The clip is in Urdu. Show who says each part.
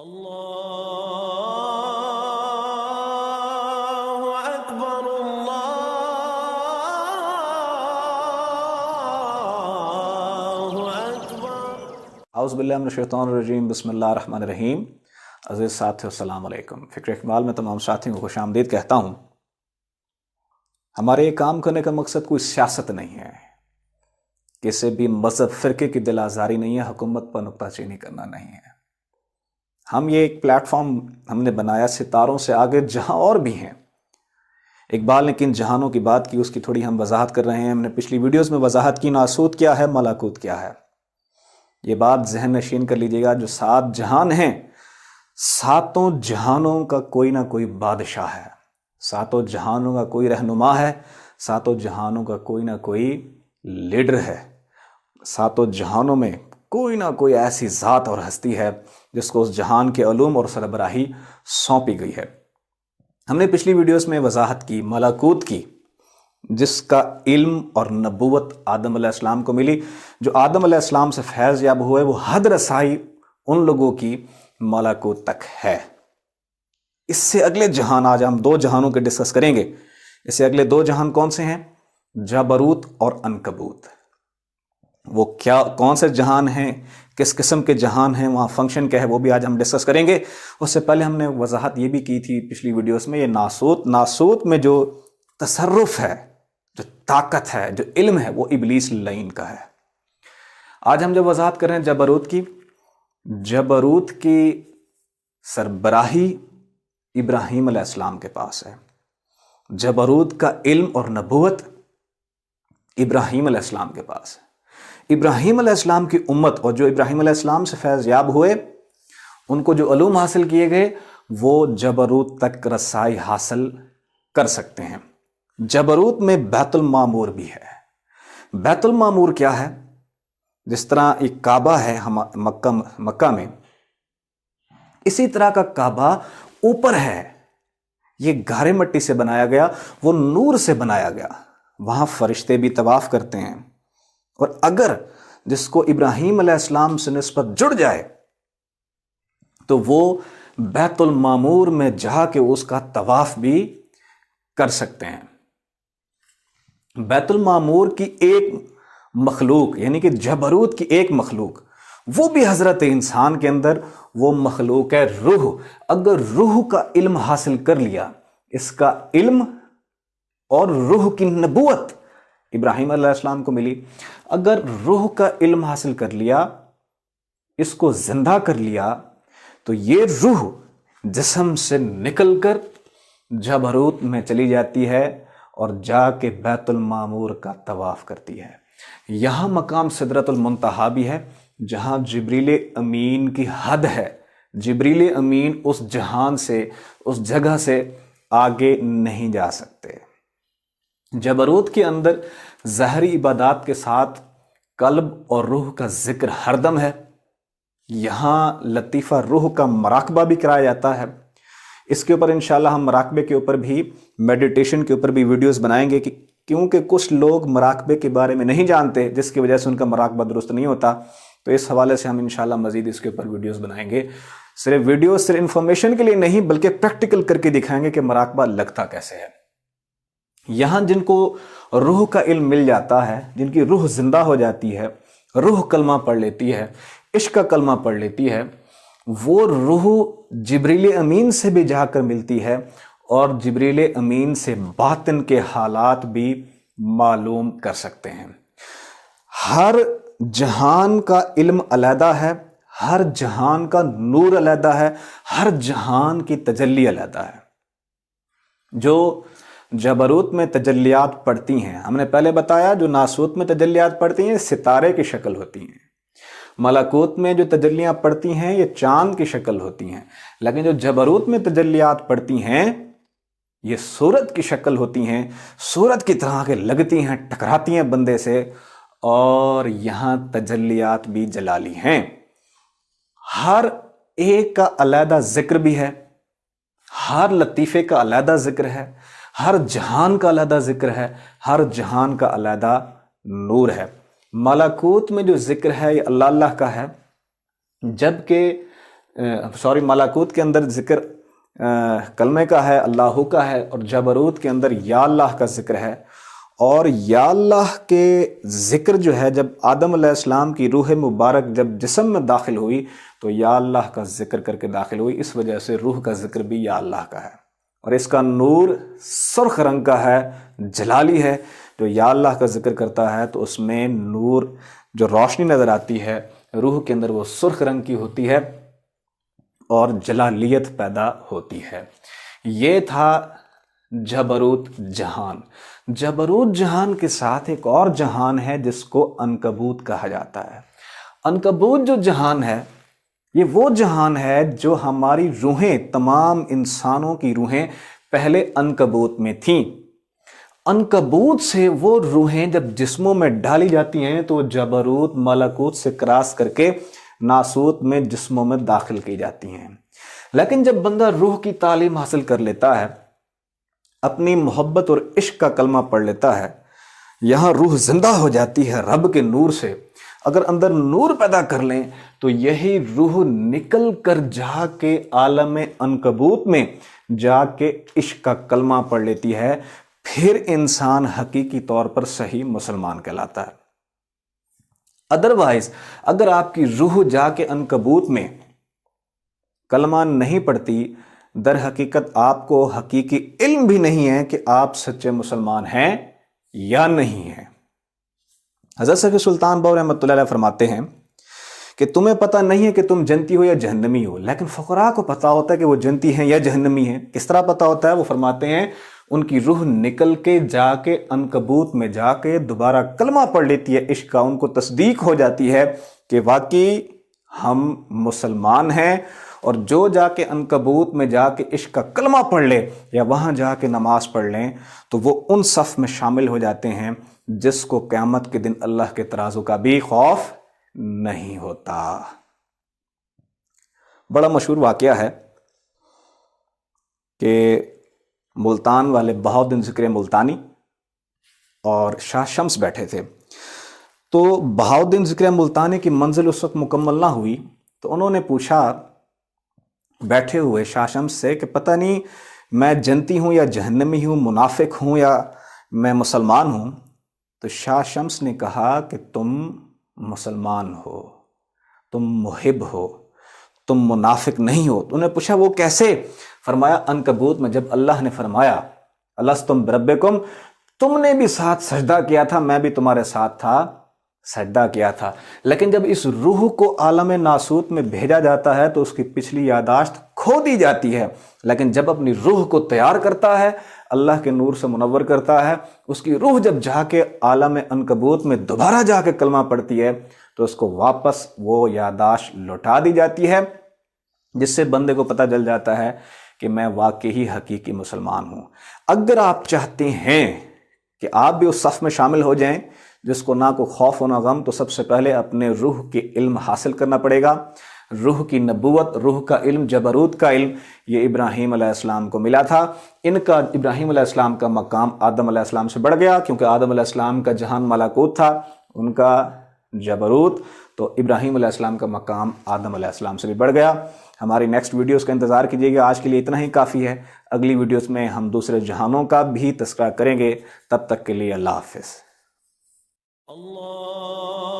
Speaker 1: اللہ اکبر اللہ اکبر۔
Speaker 2: اعوذ باللہ من الشیطان الرجیم، بسم اللہ الرحمن الرحیم۔ عزیز ساتھیو السلام علیکم۔ فکر اقبال میں تمام ساتھیوں کو خوش آمدید کہتا ہوں۔ ہمارے یہ کام کرنے کا مقصد کوئی سیاست نہیں ہے، کسی بھی مذہب فرقے کی دل آزاری نہیں ہے، حکومت پر نکتہ چینی کرنا نہیں ہے۔ ہم یہ ایک پلیٹ فارم ہم نے بنایا ستاروں سے آگے جہاں اور بھی ہیں۔ اقبال نے کن جہانوں کی بات کی، اس کی تھوڑی ہم وضاحت کر رہے ہیں۔ ہم نے پچھلی ویڈیوز میں وضاحت کی ناسوت کیا ہے، ملاکوت کیا ہے۔ یہ بات ذہن نشین کر لیجیے گا، جو 7 جہان ہیں، 7 جہانوں کا کوئی نہ کوئی بادشاہ ہے، 7 جہانوں کا کوئی رہنما ہے، 7 جہانوں کا کوئی نہ کوئی لیڈر ہے، 7 جہانوں میں کوئی نہ کوئی ایسی ذات اور ہستی ہے جس کو اس جہان کے علوم اور سربراہی سونپی گئی ہے۔ ہم نے پچھلی ویڈیوز میں وضاحت کی، ملاکوت کی، جس کا علم اور نبوت آدم علیہ السلام کو ملی۔ جو آدم علیہ السلام سے فیض یاب ہوئے وہ حد رسائی ان لوگوں کی ملاکوت تک ہے۔ اس سے اگلے جہان، آج ہم 2 جہانوں کے ڈسکس کریں گے۔ اس سے اگلے 2 جہان کون سے ہیں؟ جبروت اور عنکبوت۔ وہ کون سے جہان ہیں، کس قسم کے جہان ہیں، وہاں فنکشن کیا ہے، وہ بھی آج ہم ڈسکس کریں گے۔ اس سے پہلے ہم نے وضاحت یہ بھی کی تھی پچھلی ویڈیوز میں، یہ ناسوت میں جو تصرف ہے، جو طاقت ہے، جو علم ہے، وہ ابلیس لعین کا ہے۔ آج ہم جب وضاحت کر رہے ہیں جبروت کی سربراہی ابراہیم علیہ السلام کے پاس ہے۔ جبروت کا علم اور نبوت ابراہیم علیہ السلام کے پاس ہے۔ ابراہیم علیہ السلام کی امت اور جو ابراہیم علیہ السلام سے فیض یاب ہوئے، ان کو جو علوم حاصل کیے گئے، وہ جبروت تک رسائی حاصل کر سکتے ہیں۔ جبروت میں بیت المعمور بھی ہے۔ بیت المعمور کیا ہے؟ جس طرح ایک کعبہ ہے مکہ میں، اسی طرح کا کعبہ اوپر ہے۔ یہ گارے مٹی سے بنایا گیا، وہ نور سے بنایا گیا، وہاں فرشتے بھی طواف کرتے ہیں۔ اور اگر جس کو ابراہیم علیہ السلام سے نسبت جڑ جائے تو وہ بیت المعمور میں جا کے اس کا طواف بھی کر سکتے ہیں۔ بیت المعمور کی ایک مخلوق، یعنی کہ جبروت کی ایک مخلوق، وہ بھی حضرت انسان کے اندر وہ مخلوق ہے روح۔ اگر روح کا علم حاصل کر لیا، اس کا علم اور روح کی نبوت ابراہیم علیہ السلام کو ملی، اگر روح کا علم حاصل کر لیا، اس کو زندہ کر لیا، تو یہ روح جسم سے نکل کر جبروت میں چلی جاتی ہے اور جا کے بیت المعمور کا طواف کرتی ہے۔ یہاں مقام سدرۃ المنتہا بھی ہے، جہاں جبریل امین کی حد ہے۔ جبریل امین اس جہان سے، اس جگہ سے آگے نہیں جا سکتے۔ جبروت کے اندر ظاہری عبادات کے ساتھ قلب اور روح کا ذکر ہر دم ہے۔ یہاں لطیفہ روح کا مراقبہ بھی کرایا جاتا ہے۔ اس کے اوپر انشاءاللہ ہم مراقبے کے اوپر بھی، میڈیٹیشن کے اوپر بھی ویڈیوز بنائیں گے، کیونکہ کچھ لوگ مراقبے کے بارے میں نہیں جانتے، جس کی وجہ سے ان کا مراقبہ درست نہیں ہوتا۔ تو اس حوالے سے ہم انشاءاللہ مزید اس کے اوپر ویڈیوز بنائیں گے۔ صرف انفارمیشن کے لیے نہیں، بلکہ پریکٹیکل کر کے دکھائیں گے کہ مراقبہ لگتا کیسے ہے۔ یہاں جن کو روح کا علم مل جاتا ہے، جن کی روح زندہ ہو جاتی ہے، روح کلمہ پڑھ لیتی ہے، عشق کا کلمہ پڑھ لیتی ہے، وہ روح جبریل امین سے بھی جا کر ملتی ہے اور جبریل امین سے باطن کے حالات بھی معلوم کر سکتے ہیں۔ ہر جہان کا علم علیحدہ ہے، ہر جہان کا نور علیحدہ ہے، ہر جہان کی تجلی علیحدہ ہے۔ جو جبروت میں تجلیات پڑتی ہیں، ہم نے پہلے بتایا جو ناسوت میں تجلیات پڑتی ہیں ستارے کی شکل ہوتی ہیں، ملکوت میں جو تجلیاں پڑتی ہیں یہ چاند کی شکل ہوتی ہیں، لیکن جو جبروت میں تجلیات پڑتی ہیں یہ صورت کی شکل ہوتی ہیں، صورت کی طرح کے لگتی ہیں، ٹکراتی ہیں بندے سے، اور یہاں تجلیات بھی جلالی ہیں۔ ہر ایک کا علیحدہ ذکر بھی ہے، ہر لطیفے کا علیحدہ ذکر ہے، ہر جہان کا علیحدہ ذکر ہے، ہر جہان کا علیحدہ نور ہے۔ ملکوت میں جو ذکر ہے یہ اللہ کا ہے، جبکہ سوری ملکوت کے اندر ذکر کلمے کا ہے، اللہ کا ہے، اور جبروت کے اندر یا اللہ کا ذکر ہے۔ اور یا اللہ کے ذکر جو ہے جب آدم علیہ السلام کی روح مبارک جب جسم میں داخل ہوئی تو یا اللہ کا ذکر کر کے داخل ہوئی، اس وجہ سے روح کا ذکر بھی یا اللہ کا ہے، اور اس کا نور سرخ رنگ کا ہے، جلالی ہے۔ جو یا اللہ کا ذکر کرتا ہے تو اس میں نور جو روشنی نظر آتی ہے روح کے اندر وہ سرخ رنگ کی ہوتی ہے اور جلالیت پیدا ہوتی ہے۔ یہ تھا جبروت جہان۔ جبروت جہان کے ساتھ ایک اور جہان ہے جس کو عنکبوت کہا جاتا ہے۔ عنکبوت جو جہان ہے یہ وہ جہان ہے جو ہماری روحیں، تمام انسانوں کی روحیں پہلے عنکبوت میں تھیں۔ عنکبوت سے وہ روحیں جب جسموں میں ڈالی جاتی ہیں تو جبروت ملکوت سے کراس کر کے ناسوت میں جسموں میں داخل کی جاتی ہیں۔ لیکن جب بندہ روح کی تعلیم حاصل کر لیتا ہے، اپنی محبت اور عشق کا کلمہ پڑھ لیتا ہے، یہاں روح زندہ ہو جاتی ہے رب کے نور سے۔ اگر اندر نور پیدا کر لیں تو یہی روح نکل کر جا کے عالم عنکبوت میں جا کے عشق کا کلمہ پڑھ لیتی ہے، پھر انسان حقیقی طور پر صحیح مسلمان کہلاتا ہے۔ ادروائز اگر آپ کی روح جا کے عنکبوت میں کلمہ نہیں پڑھتی، در حقیقت آپ کو حقیقی علم بھی نہیں ہے کہ آپ سچے مسلمان ہیں یا نہیں ہیں۔ حضرت سیف سلطان بہو رحمۃ اللہ علیہ فرماتے ہیں کہ تمہیں پتہ نہیں ہے کہ تم جنتی ہو یا جہنمی ہو، لیکن فقراء کو پتہ ہوتا ہے کہ وہ جنتی ہیں یا جہنمی ہیں۔ کس طرح پتہ ہوتا ہے؟ وہ فرماتے ہیں ان کی روح نکل کے جا کے عنکبوت میں جا کے دوبارہ کلمہ پڑھ لیتی ہے عشق کا، ان کو تصدیق ہو جاتی ہے کہ واقعی ہم مسلمان ہیں۔ اور جو جا کے عنکبوت میں جا کے عشق کا کلمہ پڑھ لے یا وہاں جا کے نماز پڑھ لیں تو وہ ان صف میں شامل ہو جاتے ہیں جس کو قیامت کے دن اللہ کے ترازو کا بھی خوف نہیں ہوتا۔ بڑا مشہور واقعہ ہے کہ ملتان والے بہاؤالدین ذکر ملتانی اور شاہ شمس بیٹھے تھے، تو بہاؤالدین ذکر ملتانی کی منزل اس وقت مکمل نہ ہوئی، تو انہوں نے پوچھا بیٹھے ہوئے شاہ شمس سے کہ پتہ نہیں میں جنتی ہوں یا جہنمی ہوں، منافق ہوں یا میں مسلمان ہوں۔ تو شاہ شمس نے کہا کہ تم مسلمان ہو، تم محب ہو، تم منافق نہیں ہو۔ تو انہوں نے پوچھا وہ کیسے؟ فرمایا عنکبوت میں جب اللہ نے فرمایا الستم بربکم، تم نے بھی ساتھ سجدہ کیا تھا، میں بھی تمہارے ساتھ تھا، سجدہ کیا تھا۔ لیکن جب اس روح کو عالم ناسوت میں بھیجا جاتا ہے تو اس کی پچھلی یاداشت کھو دی جاتی ہے، لیکن جب اپنی روح کو تیار کرتا ہے، اللہ کے نور سے منور کرتا ہے، اس کی روح جب جا کے عالم عنکبوت میں دوبارہ جا کے کلمہ پڑھتی ہے تو اس کو واپس وہ یاداشت لوٹا دی جاتی ہے، جس سے بندے کو پتہ چل جاتا ہے کہ میں واقعی حقیقی مسلمان ہوں۔ اگر آپ چاہتے ہیں کہ آپ بھی اس صف میں شامل ہو جائیں جس کو نہ کوئی خوف و نہ غم، تو سب سے پہلے اپنے روح کے علم حاصل کرنا پڑے گا۔ روح کی نبوت، روح کا علم، جبروت کا علم یہ ابراہیم علیہ السلام کو ملا تھا۔ ان کا ابراہیم علیہ السلام کا مقام آدم علیہ السلام سے بڑھ گیا، کیونکہ آدم علیہ السلام کا جہان ملکوت تھا، ان کا جبروت، تو ابراہیم علیہ السلام کا مقام آدم علیہ السلام سے بھی بڑھ گیا۔ ہماری نیکسٹ ویڈیوز کا انتظار کیجیے گا۔ آج کے لیے اتنا ہی کافی ہے، اگلی ویڈیوز میں ہم دوسرے جہانوں کا بھی تذکرہ کریں گے۔ تب تک کے لیے اللہ حافظ۔
Speaker 1: اللہ